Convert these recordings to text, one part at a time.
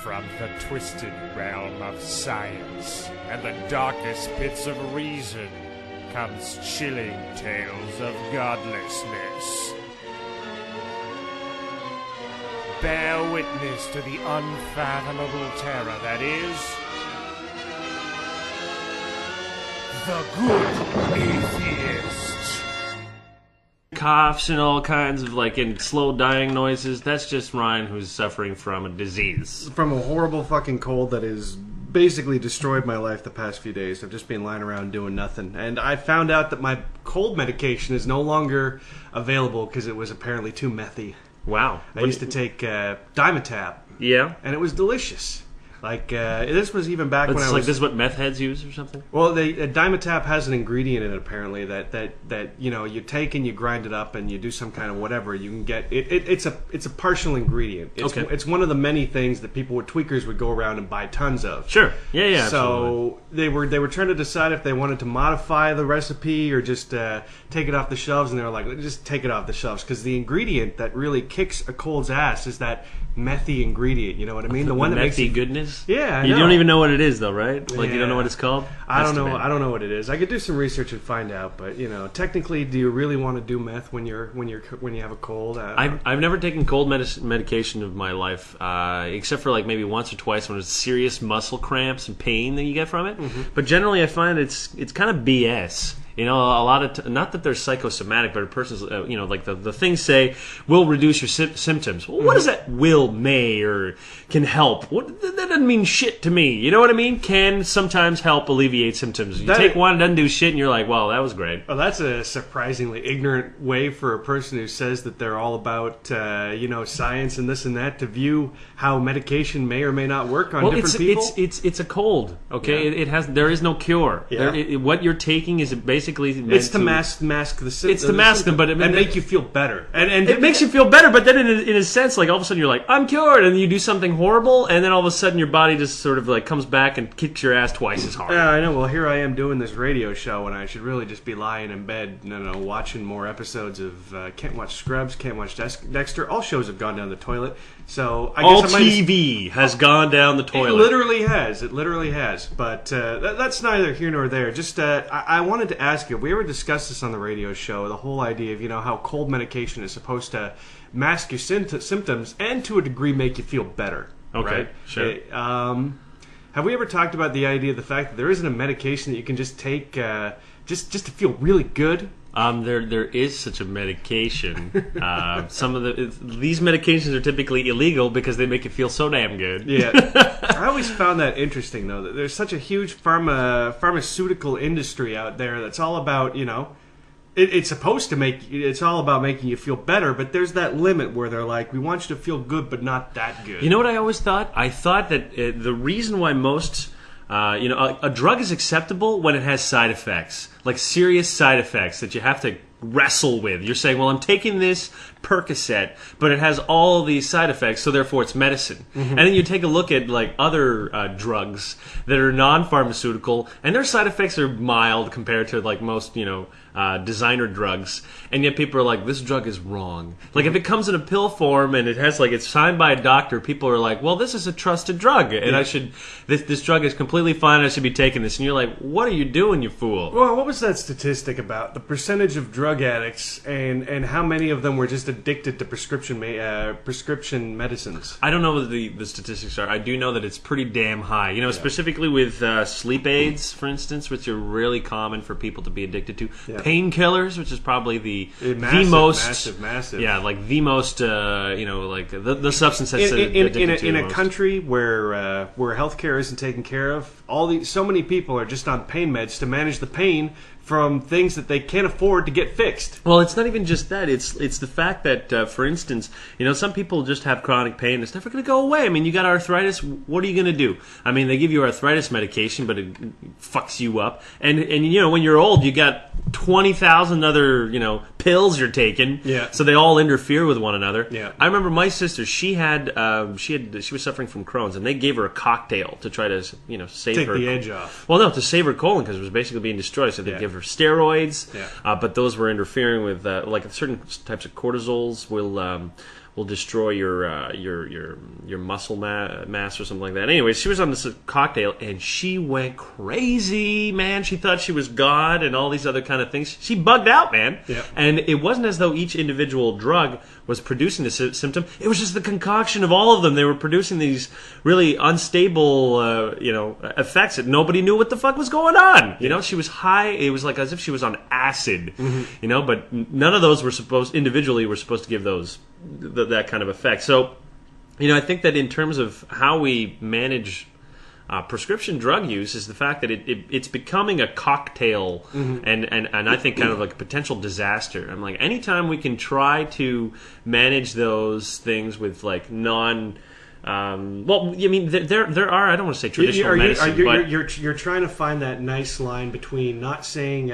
From the twisted realm of science and the darkest pits of reason comes chilling tales of godlessness. Bear witness to the unfathomable terror that is the Good Atheist. Coughs and all kinds of and slow dying noises. That's just Ryan who's suffering from a disease. From a horrible fucking cold that has basically destroyed my life the past few days. I've just been lying around doing nothing. And I found out that my cold medication is no longer available because it was apparently too methy. Wow. I used to take Dimetap. Yeah? And it was delicious. This was even back when I was... this is what meth heads use or something? Well, Dimetap has an ingredient in it, apparently, that you take and you grind it up and you do some kind of whatever. You can get... It's a partial ingredient. It's one of the many things that people with tweakers would go around and buy tons of. Sure. Yeah, So absolutely. They were trying to decide if they wanted to modify the recipe or just take it off the shelves, and they were like, just take it off the shelves, because the ingredient that really kicks a cold's ass is that methy ingredient, you know what I mean? The one that makes goodness? Yeah, I You know. don't even know what it is, though, right? You Yeah. don't know what it's called? I don't know what it is. I could do some research and find out, but technically, do you really want to do meth when you have a cold? I've never taken cold medication of my life, except for maybe once or twice when there's serious muscle cramps and pain that you get from it. Mm-hmm. But generally, I find it's kind of BS. A lot of not that they're psychosomatic, but a person's the things say will reduce your symptoms. Well, what does that will, may, or can help? That doesn't mean shit to me. You know what I mean? Can sometimes help alleviate symptoms. You take one, it doesn't do shit, and you're like, "Well, that was great." Well, that's a surprisingly ignorant way for a person who says that they're all about science and this and that to view how medication may or may not work on different people. It's a cold. Okay, Yeah. there is no cure. Yeah. What you're taking is basically it's to mask the symptoms. It's to mask them, but and make you feel better. And it makes you feel better, but then in a sense, all of a sudden you're like, I'm cured, and you do something horrible, and then all of a sudden your body just sort of comes back and kicks your ass twice as hard. Yeah, I know. Well, here I am doing this radio show, and I should really just be lying in bed, watching more episodes of can't watch Scrubs, can't watch Dexter. All shows have gone down the toilet. So I guess TV has gone down the toilet. It literally has. But that's neither here nor there. Just I wanted to ask you, have we ever discussed this on the radio show, the whole idea of how cold medication is supposed to mask your symptoms and to a degree make you feel better. Okay, right? sure. Have we ever talked about the idea of the fact that there isn't a medication that you can just take just to feel really good? There is such a medication. Some of these medications are typically illegal because they make you feel so damn good. Yeah, I always found that interesting though. That there's such a huge pharmaceutical industry out there that's all about it's supposed to it's all about making you feel better, but there's that limit where they're like, we want you to feel good, but not that good. You know what I always thought? I thought that the reason why most a drug is acceptable when it has side effects, serious side effects that you have to wrestle with. You're saying, well, I'm taking this Percocet, but it has all of these side effects, so therefore it's medicine. Mm-hmm. And then you take a look at other drugs that are non-pharmaceutical, and their side effects are mild compared to most designer drugs, and yet people are like, this drug is wrong. If it comes in a pill form and it has it's signed by a doctor, people are like, well, this is a trusted drug, and this drug is completely fine, I should be taking this. And you're like, what are you doing, you fool? Well, what was that statistic about the percentage of drug addicts and how many of them were just addicted to prescription medicines? I don't know what the statistics are. I do know that it's pretty damn high. Specifically with sleep aids, for instance, which are really common for people to be addicted to. Yeah. Painkillers, which is probably the most massive. Yeah, the most the substance that's in a country where healthcare isn't taken care of. So many people are just on pain meds to manage the pain from things that they can't afford to get fixed. Well, it's not even just that. It's the fact that, for instance, some people just have chronic pain. It's never going to go away. I mean, you got arthritis. What are you going to do? I mean, they give you arthritis medication, but it fucks you up. And when you're old, you got 20,000 other pills you're taking. Yeah. So they all interfere with one another. Yeah. I remember my sister. She was suffering from Crohn's, and they gave her a cocktail to try to save take her. the edge off. Well, no, to save her colon because it was basically being destroyed. So they give her steroids, Yeah. but those were interfering with certain types of cortisols will destroy your muscle mass or something like that. Anyway, she was on this cocktail and she went crazy, man. She thought she was God and all these other kind of things. She bugged out, man. Yeah. And it wasn't as though each individual drug was producing the symptom. It was just the concoction of all of them. They were producing these really unstable, effects that nobody knew what the fuck was going on. You know, she was high. It was like as if she was on acid. You know, but none of those were supposed to give those that kind of effect. So, you know, I think that in terms of how we manage prescription drug use is the fact that it's becoming a cocktail and I think kind of like a potential disaster. I'm like, anytime we can try to manage those things with like well, I mean, there are, I don't want to say traditional medicine, but you're trying to find that nice line between not saying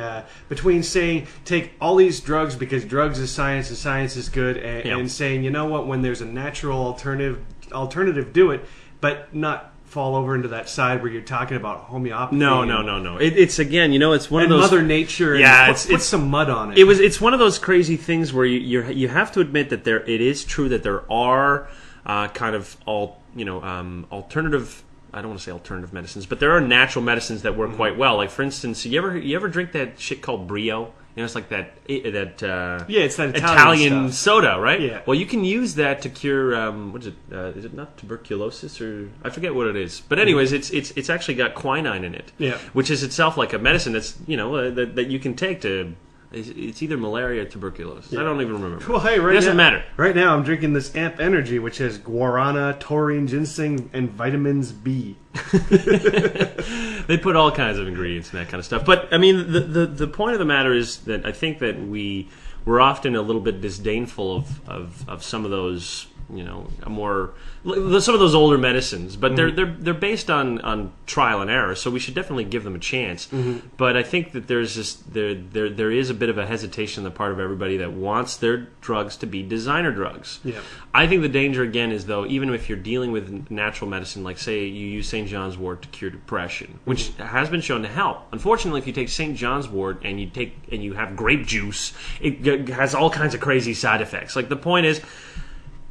saying take all these drugs because drugs is science and science is good, and saying, you know what, when there's a natural alternative, do it, but not fall over into that side where you're talking about homeopathy. No. It's again, you know, it's one of those Mother Nature. Yeah, put some mud on it. It's one of those crazy things where you have to admit that it is true that there are kind of alternative. I don't want to say alternative medicines, but there are natural medicines that work quite well. Like for instance, you ever drink that shit called Brio? You know, it's like that it's that Italian soda, right? Yeah. Well, you can use that to cure what is it? Is it not tuberculosis or I forget what it is? But anyways, it's actually got quinine in it, which is itself like a medicine that's that you can take to. It's either malaria or tuberculosis. I don't even remember. Well, hey, it doesn't matter. Right now, I'm drinking this Amp Energy, which has guarana, taurine, ginseng, and vitamins B. They put all kinds of ingredients in that kind of stuff. But I mean, the point of the matter is that I think that we're often a little bit disdainful of some of those, some of those older medicines, but they're based on trial and error, so we should definitely give them a chance. But I think that there is a bit of a hesitation on the part of everybody that wants their drugs to be designer drugs. I think the danger again is, though, even if you're dealing with natural medicine, like say you use St. John's wort to cure depression, which has been shown to help. Unfortunately, if you take St. John's wort and you have grape juice, it has all kinds of crazy side effects. Like the point is,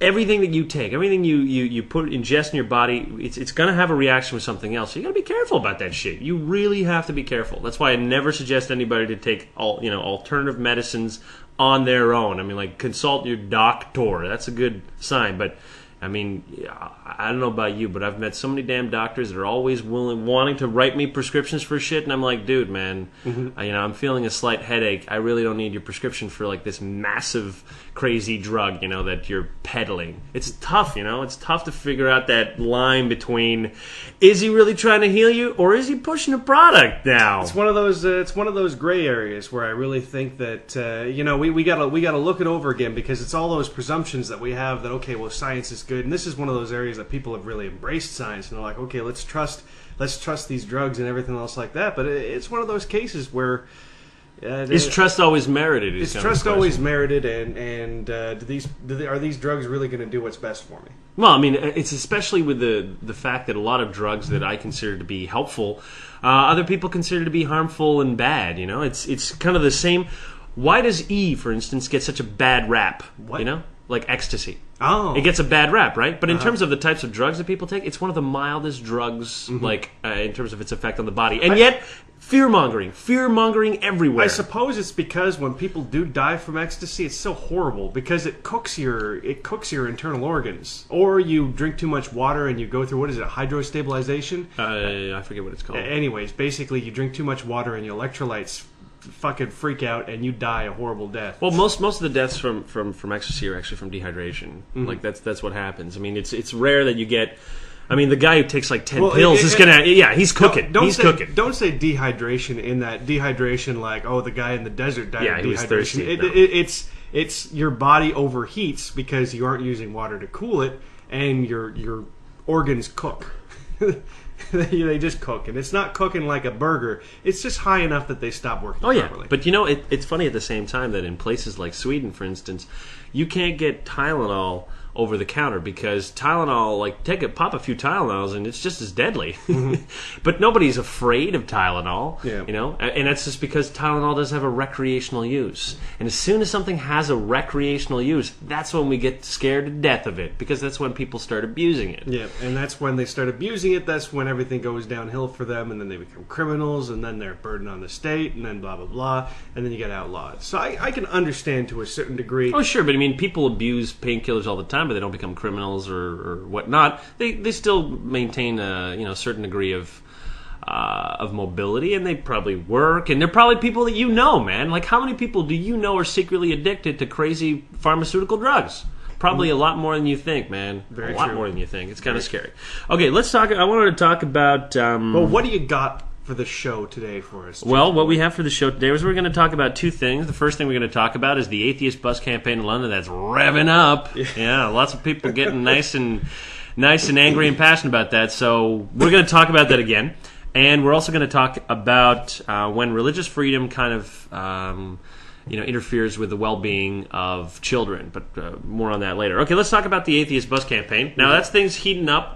everything that you take, everything you ingest in your body, it's going to have a reaction with something else. So you got to be careful about that shit. You really have to be careful. That's why I never suggest anybody to take alternative medicines on their own. I mean, like, consult your doctor. That's a good sign. But I mean, I don't know about you, but I've met so many damn doctors that are always wanting to write me prescriptions for shit, and I'm like, dude, man, I'm feeling a slight headache. I really don't need your prescription for like this massive, crazy drug, that you're peddling. It's tough, It's tough to figure out that line between, is he really trying to heal you, or is he pushing a product now? It's one of those gray areas where I really think that we gotta look it over again, because it's all those presumptions that we have that, okay, well, science is good, and this is one of those areas that people have really embraced science, and they're like, okay, let's trust these drugs and everything else like that. But it's one of those cases where is trust always merited? Is trust always merited, and are these drugs really going to do what's best for me? Well, I mean, it's especially with the fact that a lot of drugs that I consider to be helpful, other people consider to be harmful and bad. It's kind of the same. Why does E, for instance, get such a bad rap? What? Like ecstasy. Oh. It gets a bad rap, right? But in terms of the types of drugs that people take, it's one of the mildest drugs, like in terms of its effect on the body. And yet, fear-mongering everywhere. I suppose it's because when people do die from ecstasy, it's so horrible because it cooks your internal organs. Or you drink too much water and you go through, what is it, hydrostabilization? I forget what it's called. Anyways, basically you drink too much water and your electrolytes fucking freak out and you die a horrible death. Well, most of the deaths from ecstasy are actually from dehydration. Like that's what happens. I mean, it's rare that you get. I mean, the guy who takes like 10 pills is gonna. Yeah, he's cooking. He's cooking. Don't say dehydration in that dehydration like, oh, the guy in the desert died of dehydration. He was thirsty. It's your body overheats because you aren't using water to cool it, and your organs cook. They just cook, and it's not cooking like a burger. It's just high enough that they stop working properly. But it's funny at the same time that in places like Sweden, for instance, you can't get Tylenol over the counter, because Tylenol, like, pop a few Tylenols and it's just as deadly. But nobody's afraid of Tylenol, you know, and that's just because Tylenol does have a recreational use. And as soon as something has a recreational use, that's when we get scared to death of it, because that's when people start abusing it. Yeah, and that's when they start abusing it, that's when everything goes downhill for them, and then they become criminals, and then they're a burden on the state, and then blah, blah, blah, and then you get outlawed. So I can understand to a certain degree. Oh, sure, but I mean, people abuse painkillers all the time, but they don't become criminals or whatnot. They still maintain a certain degree of mobility, and they probably work, and they're probably people that you know, man. Like, how many people do you know are secretly addicted to crazy pharmaceutical drugs? Probably a lot more than you think, man. Very a lot true. more than you think. It's kind of scary. Okay, let's talk. I wanted to talk about. Well, what do you got for the show today for us? Well, what we have for the show today is we're going to talk about two things. The first thing we're going to talk about is the atheist bus campaign in London that's revving up. Yeah, lots of people getting nice and angry and passionate about that. So we're going to talk about that again. And we're also going to talk about when religious freedom kind of interferes with the well-being of children. But more on that later. Okay, let's talk about the atheist bus campaign. Now, that's things heating up.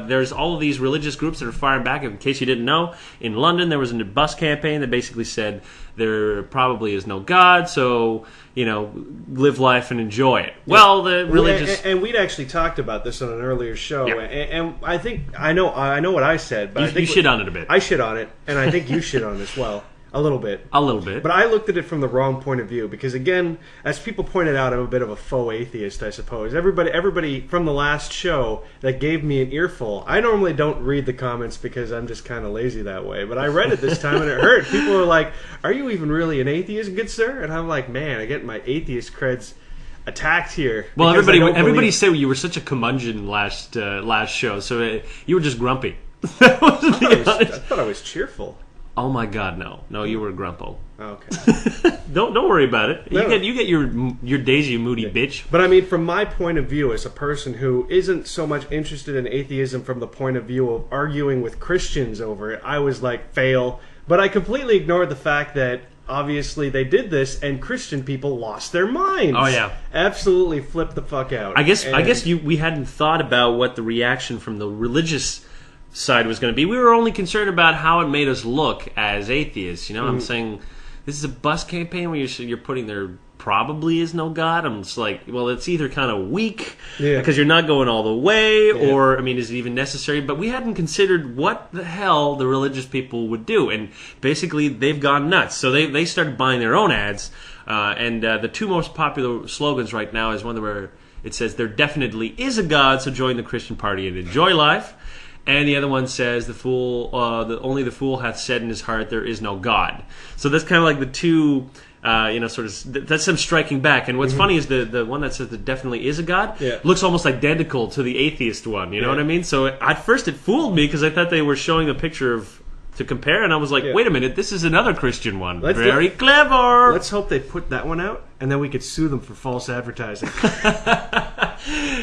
There's all of these religious groups that are firing back. In case you didn't know, in London there was a bus campaign that basically said there probably is no God, so, live life and enjoy it. Well, the religious... And we'd actually talked about this on an earlier show, Yeah. and I think I know what I said, but I think you shit on it a bit. I shit on it, and I think you shit on it as well. A little bit. A little bit. But I looked at it from the wrong point of view, because again, as people pointed out, I'm a bit of a faux atheist, I suppose. Everybody from the last show that gave me an earful, I normally don't read the comments because I'm just kind of lazy that way, but I read it this time and it hurt. People were like, "Are you even really an atheist, good sir?" And I'm like, man, I get my atheist creds attacked here. Well, everybody said you were such a curmudgeon last show, so you were just grumpy. I thought I was cheerful. Oh my God, no! You were grumpo. Okay. Don't worry about it. No. You get your days, you moody bitch. But I mean, from my point of view, as a person who isn't so much interested in atheism from the point of view of arguing with Christians over it, I was like, fail. But I completely ignored the fact that obviously they did this, and Christian people lost their minds. Oh yeah, absolutely flipped the fuck out. I guess we hadn't thought about what the reaction from the religious side was going to be. We were only concerned about how it made us look as atheists. I'm saying this is a bus campaign where you're putting there probably is no God. I'm just like, well, it's either kind of weak because you're not going all the way, or I mean, is it even necessary? But we hadn't considered what the hell the religious people would do, and basically they've gone nuts. So they started buying their own ads, and the two most popular slogans right now is one where it says there definitely is a God, so join the Christian party and enjoy life. And the other one says, only the fool hath said in his heart, there is no God. So that's kind of like the two, that's them striking back. And what's funny is the one that says there definitely is a God looks almost identical to the atheist one. You know what I mean? So at first it fooled me because I thought they were showing a picture to compare, and I was like, wait a minute, this is another Christian one. Very clever. Let's hope they put that one out, and then we could sue them for false advertising.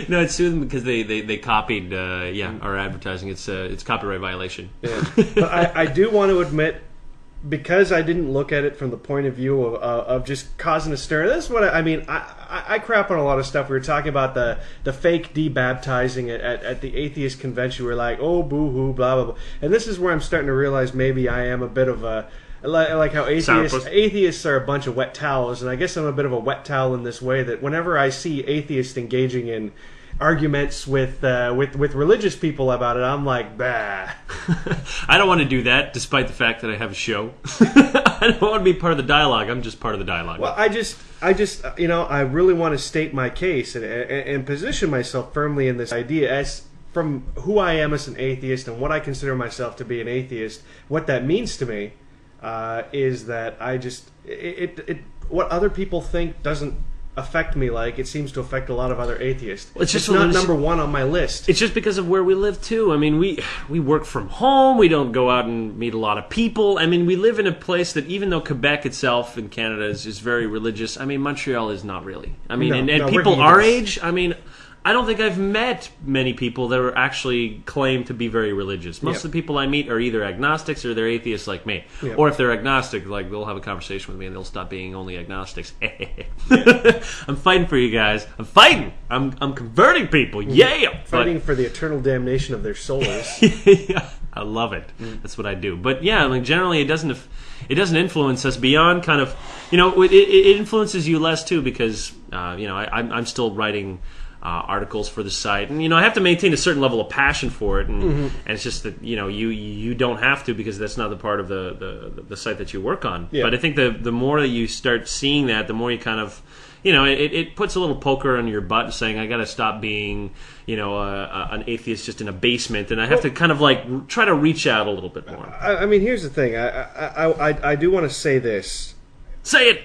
No, it's sue them because they copied our advertising. It's copyright violation. Yeah. But I do want to admit, because I didn't look at it from the point of view of just causing a stir. This is what I mean. I crap on a lot of stuff. We were talking about the fake debaptizing at the atheist convention. We're like, oh, boo-hoo, blah, blah, blah. And this is where I'm starting to realize maybe I am a bit of a... Like how atheists are a bunch of wet towels, and I guess I'm a bit of a wet towel in this way that whenever I see atheists engaging in arguments with religious people about it, I'm like, bah. I don't want to do that, despite the fact that I have a show. I don't want to be part of the dialogue. I'm just part of the dialogue. Well, I just I really want to state my case and position myself firmly in this idea as from who I am as an atheist and what I consider myself to be an atheist. What that means to me is that I just what other people think doesn't affect me like it seems to affect a lot of other atheists. It's not number one on my list. It's just because of where we live too. I mean, we work from home. We don't go out and meet a lot of people. I mean, we live in a place that even though Quebec itself in Canada is very religious, I mean, Montreal is not really. I mean, and people our age, I mean, I don't think I've met many people that are actually claim to be very religious. Most of the people I meet are either agnostics or they're atheists like me. Yeah. Or if they're agnostic, like they'll have a conversation with me and they'll stop being only agnostics. I'm fighting for you guys. I'm fighting. I'm converting people. Yeah. Fighting for the eternal damnation of their souls. Yeah, I love it. That's what I do. But yeah, like generally it doesn't influence us beyond kind of, it influences you less too because I'm still writing articles for the site, and I have to maintain a certain level of passion for it, and it's just that you don't have to because that's not the part of the site that you work on. Yeah. But I think the more that you start seeing that, the more you kind of it puts a little poker on your butt saying I got to stop being an atheist just in a basement, and I have to kind of like try to reach out a little bit more. I mean, here's the thing. I do want to say this. Say it.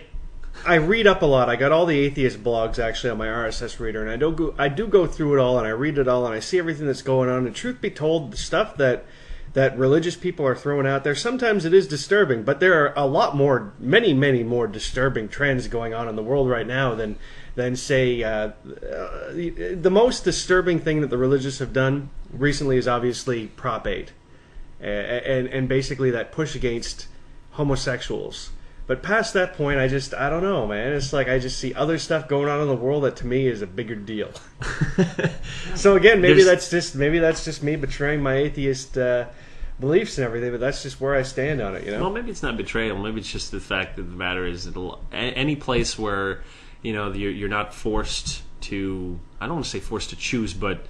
I read up a lot. I got all the atheist blogs actually on my RSS reader, and I do go through it all, and I read it all, and I see everything that's going on. And truth be told, the stuff that religious people are throwing out there, sometimes it is disturbing, but there are a lot more, many more disturbing trends going on in the world right now than say the most disturbing thing that the religious have done recently is obviously Prop 8, and basically that push against homosexuals. But past that point, I don't know, man. It's like I just see other stuff going on in the world that to me is a bigger deal. So again, maybe that's just me betraying my atheist beliefs and everything, but that's just where I stand on it. Well, maybe it's not betrayal. Maybe it's just the fact that the matter is that any place where you're not forced to. I don't want to say forced to choose, but.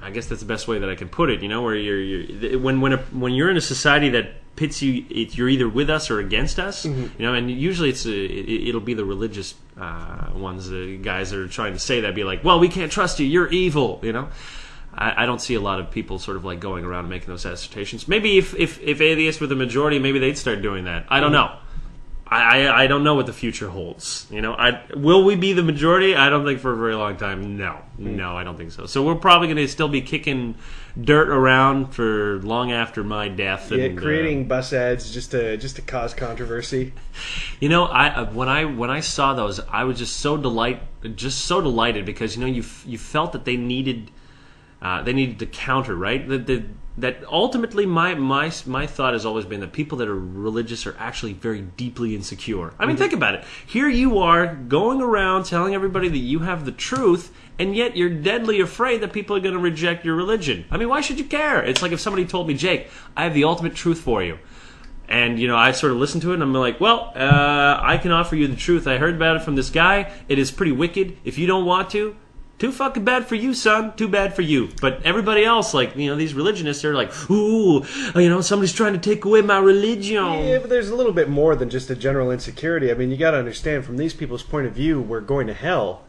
I guess that's the best way that I can put it. Where when you're in a society that pits you, you're either with us or against us. And usually it'll be the religious ones, the guys that are trying to say that, be like, well, we can't trust you, you're evil. I don't see a lot of people sort of like going around and making those assertions. Maybe if atheists were the majority, maybe they'd start doing that. I don't know. I don't know what the future holds. Will we be the majority? I don't think for a very long time. No, I don't think so. So we're probably going to still be kicking dirt around for long after my death. And creating bus ads just to cause controversy. When I saw those, I was just so delighted because you felt that they needed to counter, right? That ultimately my thought has always been that people that are religious are actually very deeply insecure. I mean, think about it. Here you are going around telling everybody that you have the truth, and yet you're deadly afraid that people are going to reject your religion. I mean, why should you care? It's like if somebody told me, Jake, I have the ultimate truth for you. And, I sort of listened to it, and I'm like, well, I can offer you the truth. I heard about it from this guy. It is pretty wicked. If you don't want to, too fucking bad for you, son. Too bad for you. But everybody else, like, these religionists are like, ooh, somebody's trying to take away my religion. Yeah, but there's a little bit more than just a general insecurity. I mean, you got to understand, from these people's point of view, we're going to hell,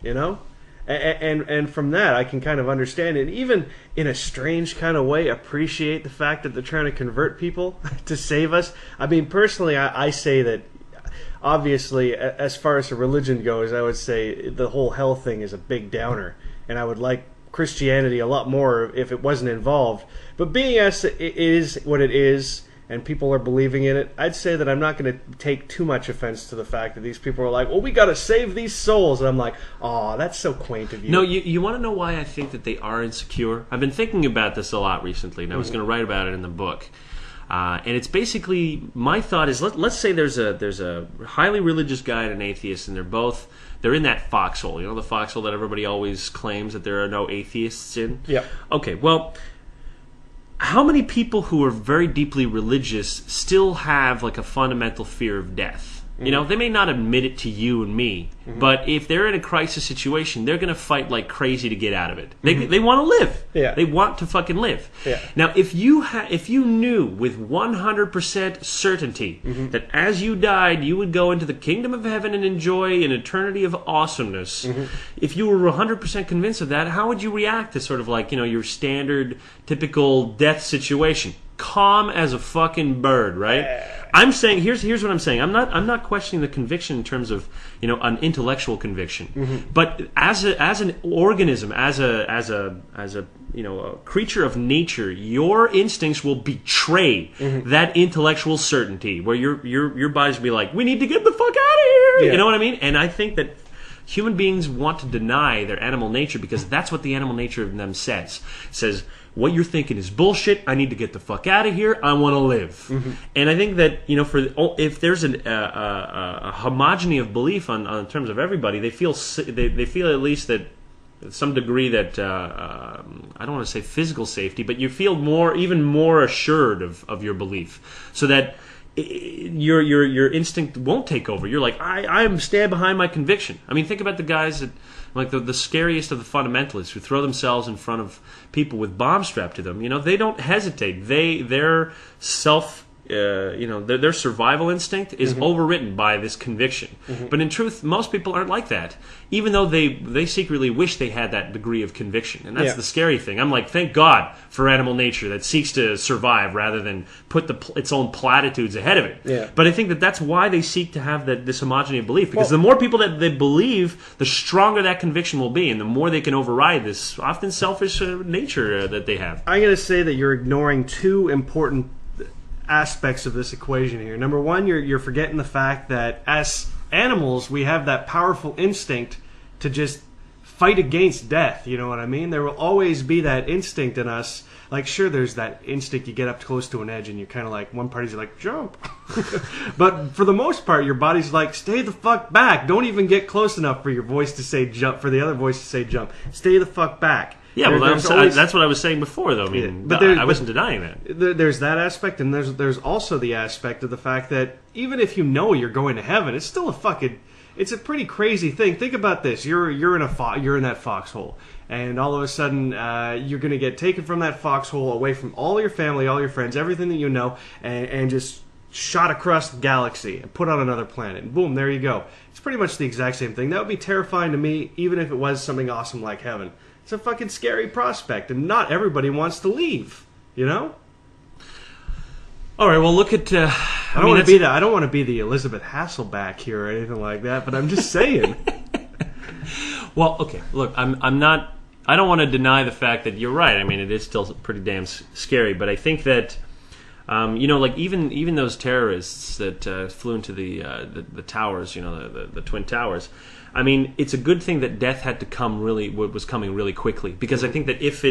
And from that, I can kind of understand it. Even in a strange kind of way, appreciate the fact that they're trying to convert people to save us. I mean, personally, I say that, obviously, as far as the religion goes, I would say the whole hell thing is a big downer. And I would like Christianity a lot more if it wasn't involved. But being as it is what it is, and people are believing in it, I'd say that I'm not going to take too much offense to the fact that these people are like, well, we got to save these souls. And I'm like, oh, that's so quaint of you. No, you want to know why I think that they are insecure? I've been thinking about this a lot recently, and I was going to write about it in the book. And it's basically, my thought is, let's say there's a highly religious guy and an atheist, and they're in that foxhole, the foxhole that everybody always claims that there are no atheists in. Yeah. Okay, well, how many people who are very deeply religious still have like a fundamental fear of death? They may not admit it to you and me, but if they're in a crisis situation, they're going to fight like crazy to get out of it. They want to live. Yeah. They want to fucking live. Yeah. Now, if you knew with 100% certainty that as you died, you would go into the kingdom of heaven and enjoy an eternity of awesomeness, if you were 100% convinced of that, how would you react to sort of like, your standard, typical death situation? Calm as a fucking bird, right? I'm saying here's what I'm saying. I'm not questioning the conviction in terms of an intellectual conviction, but as an organism, as a creature of nature, your instincts will betray that intellectual certainty, where your body's will be like, we need to get the fuck out of here. Yeah. You know what I mean? And I think that human beings want to deny their animal nature because that's what the animal nature of them says. It says, what you're thinking is bullshit. I need to get the fuck out of here. I want to live. And I think that, if there's a homogeny of belief on terms of everybody, they feel at least that some degree that I don't want to say physical safety, but you feel even more assured of your belief, so that your instinct won't take over. You're like, I stand behind my conviction. I mean, think about the guys that, like the scariest of the fundamentalists, who throw themselves in front of people with bombs strapped to them. They don't hesitate. Their their survival instinct is overwritten by this conviction. But in truth, most people aren't like that, even though they secretly wish they had that degree of conviction. And that's the scary thing. I'm like, thank God for animal nature that seeks to survive rather than put its own platitudes ahead of it. Yeah. But I think that's why they seek to have this homogeneity of belief, because the more people that they believe, the stronger that conviction will be, and the more they can override this often selfish nature that they have. I'm going to say that you're ignoring two important aspects of this equation here. Number one, you're forgetting the fact that as animals, we have that powerful instinct to just fight against death. You know what I mean? There will always be that instinct in us. Like, sure, there's that instinct you get up close to an edge and you're kind of like, one party's like, jump. But for the most part, your body's like, stay the fuck back. Don't even get close enough for your voice to say jump, for the other voice to say jump. Stay the fuck back. Yeah, that's what I was saying before, though. I mean, I wasn't denying that. There's that aspect, and there's also the aspect of the fact that even if you know you're going to heaven, it's still it's a pretty crazy thing. Think about this: you're in that foxhole, and all of a sudden you're going to get taken from that foxhole, away from all your family, all your friends, everything that you know, and just shot across the galaxy and put on another planet, and boom, there you go. It's pretty much the exact same thing. That would be terrifying to me, even if it was something awesome like heaven. It's a fucking scary prospect, and not everybody wants to leave. You know. All right. Well, look at. I don't want to be the Elizabeth Hasselbeck here or anything like that, but I'm just saying. Well, okay. Look, I'm not. I don't want to deny the fact that you're right. I mean, it is still pretty damn scary, but I think that. Like even those terrorists that flew into the towers, the Twin Towers. I mean, it's a good thing that death had to was coming really quickly, because I think that if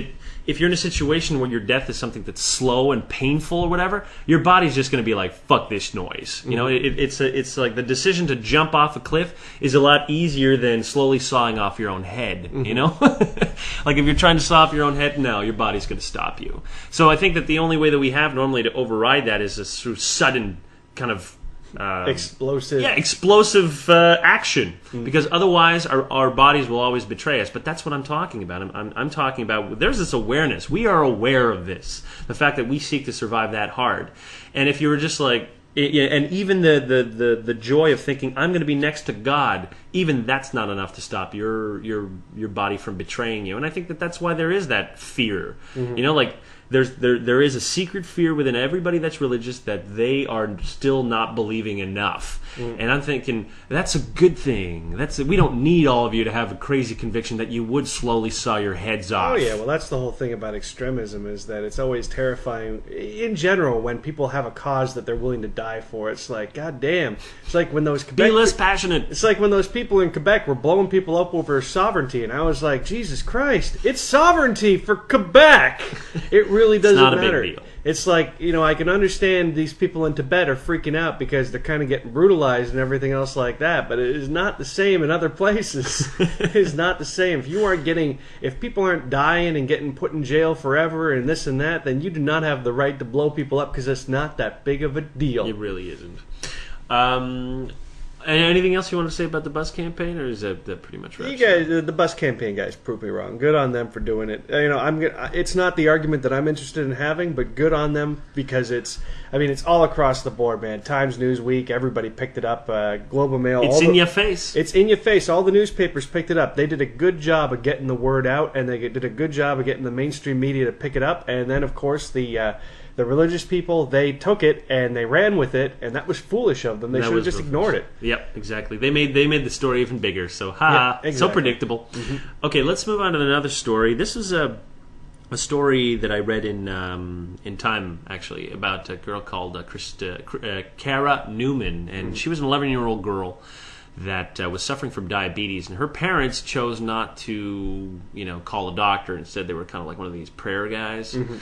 you're in a situation where your death is something that's slow and painful or whatever, your body's just going to be like, fuck this noise. It's like the decision to jump off a cliff is a lot easier than slowly sawing off your own head. Like if you're trying to saw off your own head, no, your body's going to stop you. So I think that the only way that we have normally to override that is through sudden kind of explosive action, because otherwise our bodies will always betray us. But that's what I'm talking about. I'm talking about there's this awareness. We are aware of this, the fact that we seek to survive that hard. And if you were just like, and even the joy of thinking I'm going to be next to God, even that's not enough to stop your body from betraying you. And I think that's why there is that fear. Like there is a secret fear within everybody that's religious that they are still not believing enough. And I'm thinking that's a good thing. We don't need all of you to have a crazy conviction that you would slowly saw your heads off. Oh yeah, well that's the whole thing about extremism, is that it's always terrifying in general when people have a cause that they're willing to die for. It's like, god damn. It's like when those be less passionate. It's like when those people in Quebec were blowing people up over sovereignty, and I was like, Jesus Christ, it's sovereignty for Quebec. It really doesn't matter. It's not a big deal. It's like, I can understand these people in Tibet are freaking out because they're kind of getting brutalized and everything else like that, but it is not the same in other places. It is not the same. If people aren't dying and getting put in jail forever and this and that, then you do not have the right to blow people up, because it's not that big of a deal. It really isn't. Anything else you want to say about the bus campaign, or is that pretty much right? You guys, the bus campaign guys, proved me wrong. Good on them for doing it. It's not the argument that I'm interested in having, but good on them, because it's all across the board, man. Times, Newsweek, everybody picked it up. Globe and Mail. It's in your face. It's in your face. All the newspapers picked it up. They did a good job of getting the word out, and they did a good job of getting the mainstream media to pick it up. And then, of course, the religious people, they took it and they ran with it, and that was foolish of them. They should have just ignored it. Yep, exactly. They made the story even bigger. So, exactly. So predictable. Okay, let's move on to another story. This is a story that I read in Time, actually, about a girl called Kara Neuman, and she was an 11-year-old girl that was suffering from diabetes, and her parents chose not to, call a doctor. Instead, they were kind of like one of these prayer guys. Mm-hmm.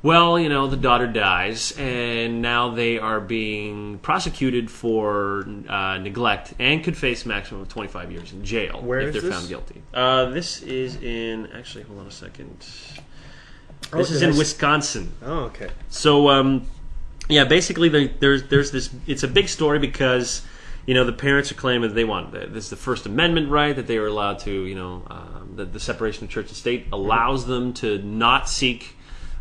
Well, the daughter dies, and now they are being prosecuted for neglect and could face a maximum of 25 years in jail if they're found guilty. This is in... Actually, hold on a second. This is in Wisconsin. Oh, okay. So, basically, there's this... It's a big story because... the parents are claiming that they want this is the First Amendment right, that they are allowed to, the separation of church and state allows them to not seek,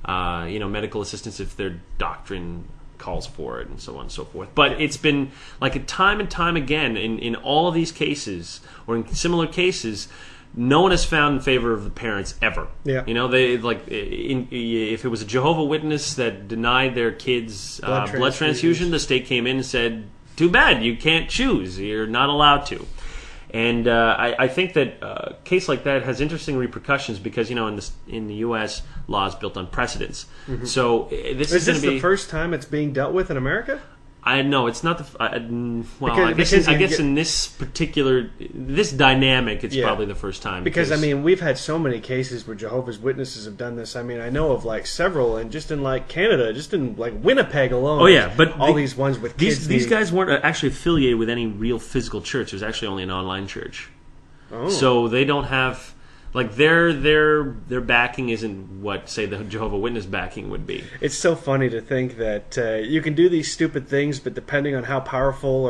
medical assistance if their doctrine calls for it, and so on and so forth. But it's been like a time and time again in all of these cases, or in similar cases, no one has found in favor of the parents ever. Yeah. They if it was a Jehovah's Witness that denied their kids blood transfusion, the state came in and said, too bad, you can't choose. You're not allowed to. And I think that a case like that has interesting repercussions because, in the U.S., law is built on precedents. Mm-hmm. So this is going to be... the first time it's being dealt with in America? I know it's not the. I guess in this particular dynamic, it's probably the first time. Because we've had so many cases where Jehovah's Witnesses have done this. I know of several, and just in Canada, just in Winnipeg alone. Oh yeah, but these ones with kids. These guys weren't actually affiliated with any real physical church. It was actually only an online church. Oh. So they don't have. Their backing isn't what, say, the Jehovah's Witness backing would be. It's so funny to think that you can do these stupid things, but depending on how powerful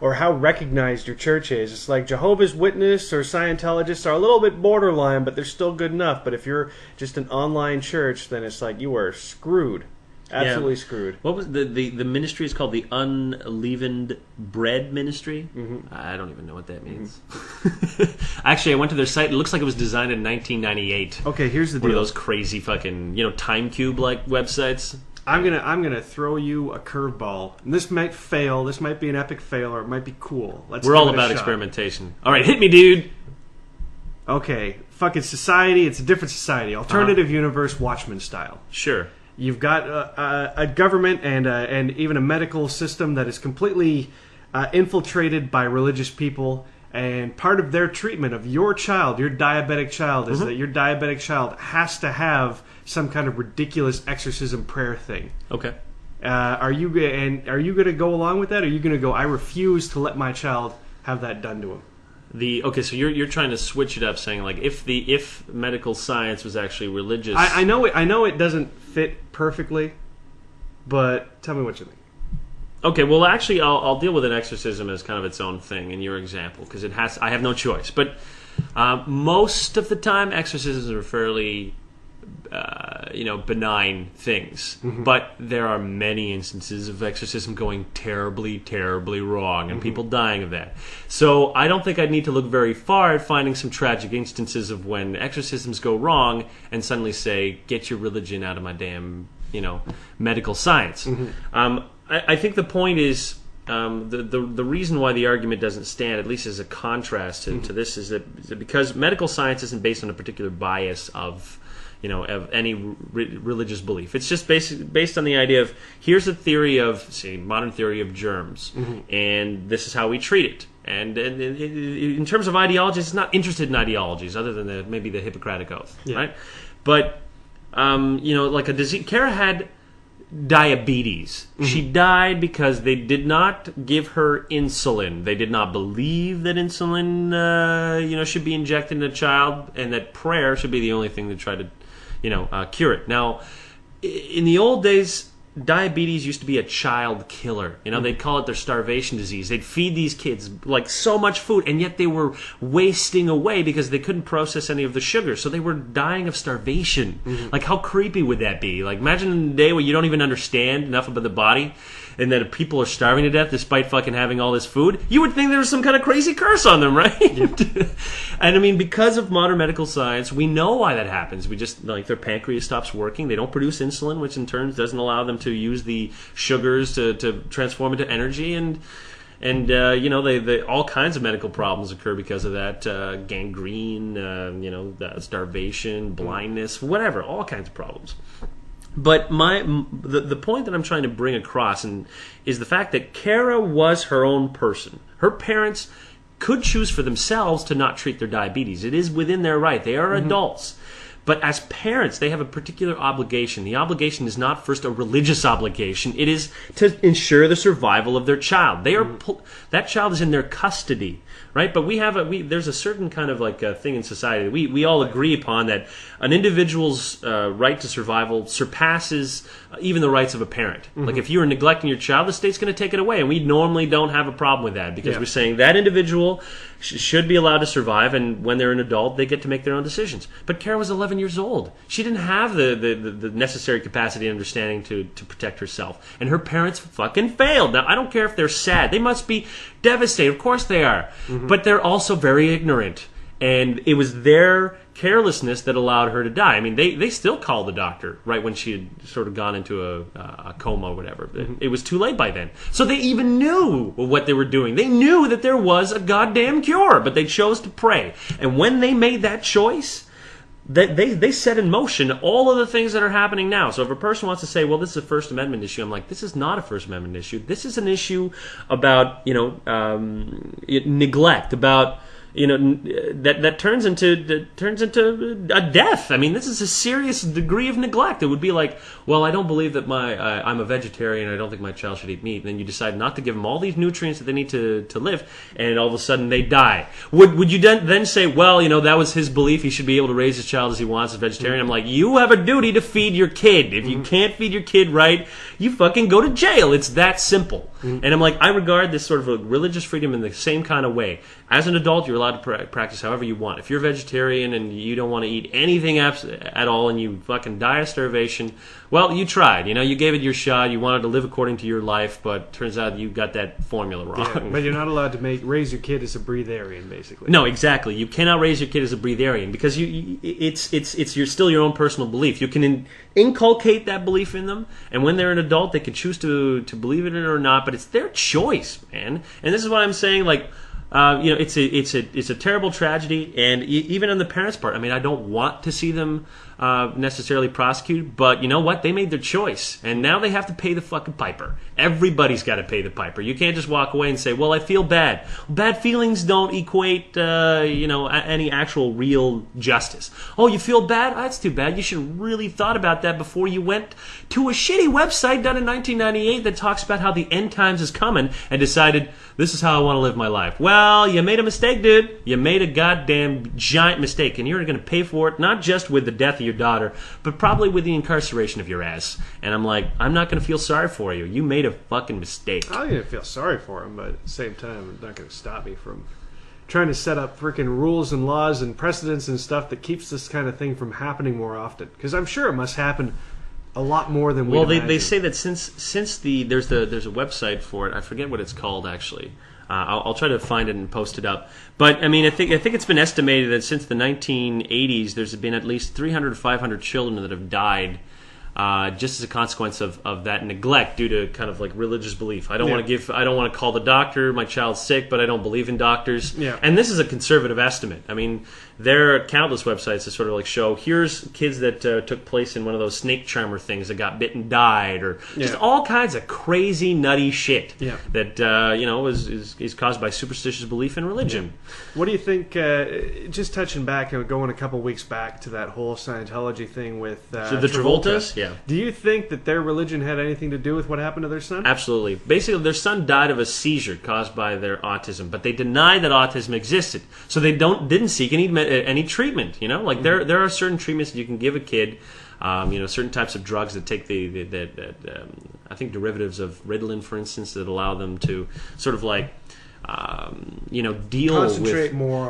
or how recognized your church is, it's like Jehovah's Witness or Scientologists are a little bit borderline, but they're still good enough. But if you're just an online church, then it's like you are screwed. Absolutely screwed. What was the ministry is called the Unleavened Bread Ministry? Mm-hmm. I don't even know what that means. Mm-hmm. Actually, I went to their site. It looks like it was designed in 1998. Okay, here's the deal. One of those crazy fucking Time Cube like websites. I'm gonna throw you a curveball. This might fail. This might be an epic fail, or it might be cool. We're all about experimentation. All right, hit me, dude. Okay, fucking society. It's a different society. Alternative universe, Watchmen style. Sure. You've got a government and even a medical system that is completely infiltrated by religious people, and part of their treatment of your child, your diabetic child, is that your diabetic child has to have some kind of ridiculous exorcism prayer thing. Okay. Are you going to go along with that? Or are you going to go, I refuse to let my child have that done to him? So you're trying to switch it up, saying if medical science was actually religious. I know it doesn't fit perfectly, but tell me what you think. Okay, well actually I'll deal with an exorcism as kind of its own thing in your example because I have no choice. But most of the time exorcisms are fairly benign things. Mm-hmm. But there are many instances of exorcism going terribly, terribly wrong and people dying of that. So I don't think I'd need to look very far at finding some tragic instances of when exorcisms go wrong and suddenly say, get your religion out of my damn, medical science. Mm-hmm. I think the point is the reason why the argument doesn't stand, at least as a contrast to this, is that because medical science isn't based on a particular bias of any religious belief. It's just based on the idea of here's a theory of, say, modern theory of germs, and this is how we treat it. And in terms of ideologies, it's not interested in ideologies other than maybe the Hippocratic Oath, right? But like a disease. Kara had diabetes. She died because they did not give her insulin. They did not believe that insulin, should be injected in a child, and that prayer should be the only thing to try to cure it. Now, in the old days, diabetes used to be a child killer. They'd call it their starvation disease. They'd feed these kids so much food, and yet they were wasting away because they couldn't process any of the sugar. So they were dying of starvation. Mm-hmm. How creepy would that be? Imagine a day where you don't even understand enough about the body, and that people are starving to death despite fucking having all this food. You would think there was some kind of crazy curse on them, right? Yep. And because of modern medical science, we know why that happens. We just, their pancreas stops working. They don't produce insulin, which in turn doesn't allow them to use the sugars to transform into energy. And they all kinds of medical problems occur because of that. Gangrene, starvation, blindness, whatever, all kinds of problems. But the point that I'm trying to bring across is the fact that Kara was her own person. Her parents could choose for themselves to not treat their diabetes. It is within their right. They are adults. But as parents, they have a particular obligation. The obligation is not first a religious obligation. It is to ensure the survival of their child. That child is in their custody, right? But there's a certain kind of like thing in society. We all agree upon that an individual's right to survival surpasses even the rights of a parent. Like if you are neglecting your child, the state's going to take it away. And we normally don't have a problem with that because we're saying that individual should be allowed to survive, and when they're an adult, they get to make their own decisions. But Kara was 11 years old. She didn't have the necessary capacity and understanding to protect herself. And her parents fucking failed. Now, I don't care if they're sad. They must be devastated. Of course they are. But they're also very ignorant. And it was their carelessness that allowed her to die. I mean, they still called the doctor right when she had sort of gone into a coma or whatever. It was too late by then. So they even knew what they were doing. They knew that there was a goddamn cure, but they chose to pray. And when they made that choice, they set in motion all of the things that are happening now. So if a person wants to say, well, this is a First Amendment issue, I'm like, this is not a First Amendment issue. This is an issue about, neglect, about... that turns into a death. I mean, this is a serious degree of neglect. It would be like, well, I don't believe that I'm a vegetarian. I don't think my child should eat meat. And then you decide not to give them all these nutrients that they need to live, and all of a sudden they die. Would you then say, well, that was his belief. He should be able to raise his child as he wants as a vegetarian? I'm like, you have a duty to feed your kid. If you can't feed your kid right, you fucking go to jail. It's that simple. And I'm like, I regard this sort of a religious freedom in the same kind of way. As an adult, you're allowed to practice however you want. If you're a vegetarian and you don't want to eat anything at all and you fucking die of starvation, well, you tried. You gave it your shot. You wanted to live according to your life, but turns out you got that formula wrong. Yeah, but you're not allowed to raise your kid as a breatharian, basically. No, exactly. You cannot raise your kid as a breatharian because you're still your own personal belief. You can inculcate that belief in them, and when they're an adult, they can choose to believe in it or not. But it's their choice, man. And this is what I'm saying. Like, it's a terrible tragedy, and even on the parents' part. I mean, I don't want to see them necessarily prosecuted, but you know what? They made their choice, and now they have to pay the fucking piper. Everybody's got to pay the piper. You can't just walk away and say, "Well, I feel bad." Bad feelings don't equate, any actual real justice. Oh, you feel bad? That's too bad. You should have really thought about that before you went to a shitty website done in 1998 that talks about how the end times is coming and decided this is how I want to live my life. Well, you made a mistake, dude. You made a goddamn giant mistake, and you're going to pay for it, not just with the death of your daughter, but probably with the incarceration of your ass. And I'm like, I'm not going to feel sorry for you. You made a fucking mistake. I'm going to feel sorry for him, but at the same time, it's not going to stop me from trying to set up freaking rules and laws and precedents and stuff that keeps this kind of thing from happening more often. Because I'm sure it must happen a lot more than we imagine. They say that since there's a website for it. I forget what it's called actually. I'll try to find it and post it up. But I mean, I think it's been estimated that since the 1980s, there's been at least 300 to 500 children that have died just as a consequence of that neglect due to kind of like religious belief. I don't want to call the doctor. My child's sick, but I don't believe in doctors. Yeah. And this is a conservative estimate. I mean, there are countless websites that sort of like show here's kids that took place in one of those snake charmer things that got bit and died, or just all kinds of crazy nutty shit that is caused by superstitious belief in religion. Yeah. What do you think? Just touching back and going a couple weeks back to that whole Scientology thing with the Travoltas. Yeah. Do you think that their religion had anything to do with what happened to their son? Absolutely. Basically, their son died of a seizure caused by their autism, but they denied that autism existed, so they didn't seek any treatment. There are certain treatments that you can give a kid. Certain types of drugs that take I think derivatives of Ritalin, for instance, that allow them to sort of like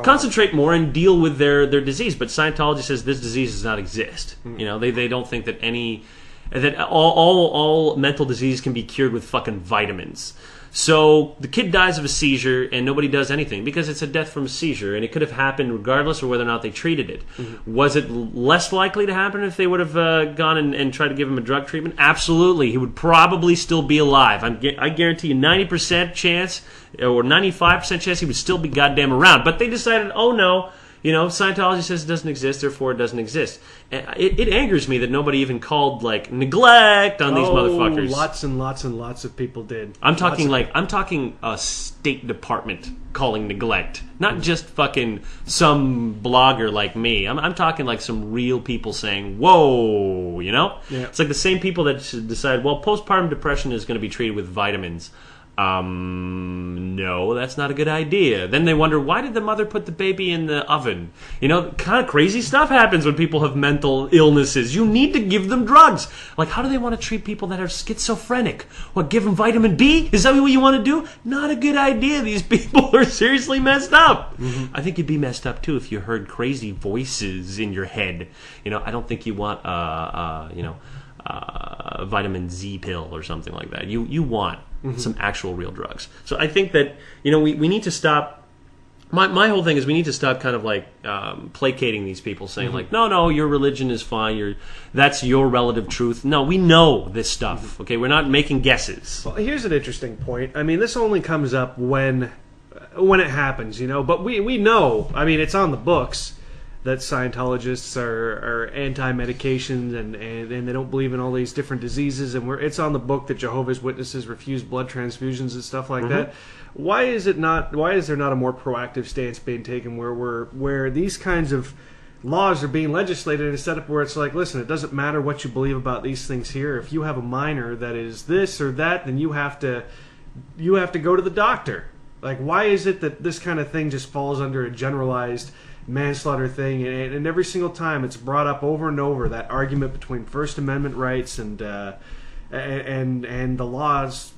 concentrate more and deal with their disease. But Scientology says this disease does not exist. They don't think that all mental disease can be cured with fucking vitamins. So the kid dies of a seizure and nobody does anything because it's a death from a seizure, and it could have happened regardless of whether or not they treated it. Mm-hmm. Was it less likely to happen if they would have gone and tried to give him a drug treatment? Absolutely. He would probably still be alive. I guarantee you 90% chance or 95% chance he would still be goddamn around. But they decided, oh no, Scientology says it doesn't exist, therefore it doesn't exist. And it angers me that nobody even called like neglect on these motherfuckers. Lots and lots and lots of people did. I'm talking a State Department calling neglect, not just fucking some blogger like me. I'm talking like some real people saying, "Whoa," Yeah. It's like the same people that decide, well, postpartum depression is going to be treated with vitamins. No, that's not a good idea. Then they wonder, why did the mother put the baby in the oven? Kind of crazy stuff happens when people have mental illnesses. You need to give them drugs. Like, how do they want to treat people that are schizophrenic? What, give them vitamin B? Is that what you want to do? Not a good idea. These people are seriously messed up. Mm-hmm. I think you'd be messed up, too, if you heard crazy voices in your head. I don't think you want, a vitamin Z pill or something like that. You want some actual real drugs. So I think that we need to stop. My whole thing is we need to stop kind of like placating these people, saying like, no, your religion is fine. That's your relative truth. No, we know this stuff. Okay, we're not making guesses. Well, here's an interesting point. I mean, this only comes up when it happens, But we know. I mean, it's on the books that Scientologists are anti-medications and they don't believe in all these different diseases, and it's on the book that Jehovah's Witnesses refuse blood transfusions and stuff like that. Why is there not a more proactive stance being taken where these kinds of laws are being legislated in a setup where it's like, listen, it doesn't matter what you believe about these things here. If you have a minor that is this or that, then you have to go to the doctor. Like, why is it that this kind of thing just falls under a generalized manslaughter thing, and every single time it's brought up over and over, that argument between First Amendment rights and the laws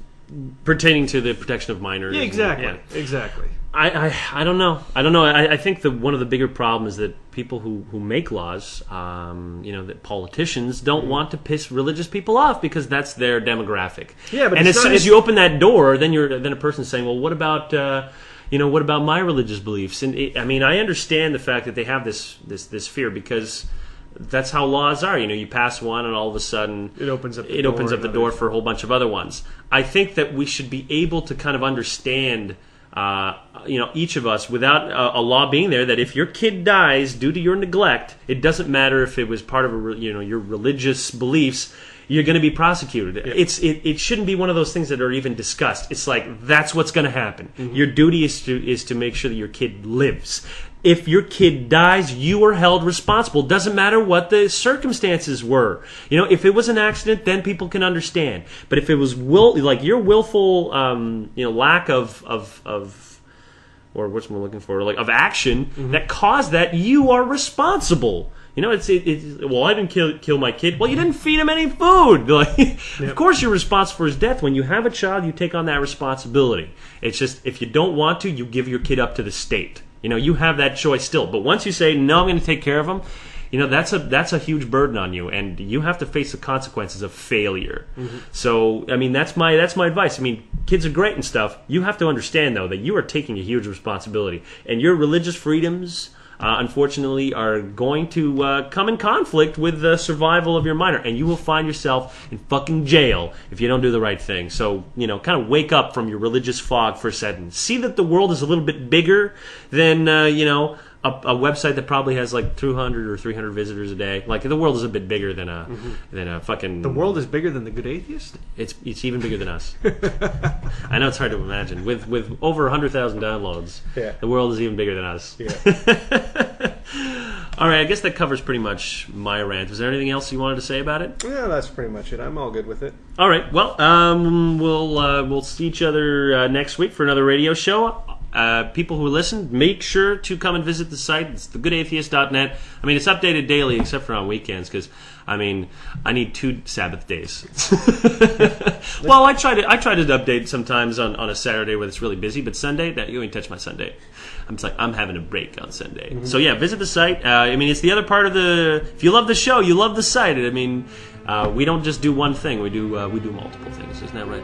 pertaining to the protection of minors. Yeah, exactly. Exactly. I don't know. I think that one of the bigger problems is that people who make laws, that politicians don't want to piss religious people off because that's their demographic. Yeah, but as soon as you open that door, then a person's saying, well, what about what about my religious beliefs? And I understand the fact that they have this fear because that's how laws are. You pass one, and all of a sudden it opens up the door for a whole bunch of other ones. I think that we should be able to kind of understand, each of us without a law being there, that if your kid dies due to your neglect, it doesn't matter if it was part of your religious beliefs. You're going to be prosecuted. Yeah. It shouldn't be one of those things that are even discussed. It's like, that's what's going to happen. Mm-hmm. Your duty is to make sure that your kid lives. If your kid dies, you are held responsible. Doesn't matter what the circumstances were. If it was an accident, then people can understand. But if it was your willful, lack of or what's I'm looking for, of action that caused that, you are responsible. Well, I didn't kill my kid. Well, you didn't feed him any food. Of course you're responsible for his death. When you have a child, you take on that responsibility. It's just, if you don't want to, you give your kid up to the state. You have that choice still. But once you say, no, I'm going to take care of him, that's a huge burden on you, and you have to face the consequences of failure. Mm-hmm. So, that's my advice. Kids are great and stuff. You have to understand, though, that you are taking a huge responsibility, and your religious freedoms, unfortunately, are going to come in conflict with the survival of your minor, and you will find yourself in fucking jail if you don't do the right thing. So, kind of wake up from your religious fog for a second. See that the world is a little bit bigger than, a website that probably has like 200 or 300 visitors a day. Like, the world is a bit bigger than a fucking... The world is bigger than the Good Atheist? It's even bigger than us. I know it's hard to imagine. With over 100,000 downloads, the world is even bigger than us. Yeah. All right, I guess that covers pretty much my rant. Was there anything else you wanted to say about it? Yeah, that's pretty much it. I'm all good with it. All right, well, we'll see each other next week for another radio show. People who listen, make sure to come and visit the site. It's thegoodatheist.net. It's updated daily except for on weekends because, I need 2 Sabbath days. Well, I try to update sometimes on a Saturday when it's really busy, but Sunday, you ain't touch my Sunday. I'm having a break on Sunday. Mm-hmm. So yeah, visit the site. It's the other part of if you love the show, you love the site. We don't just do one thing. We do multiple things. Isn't that right?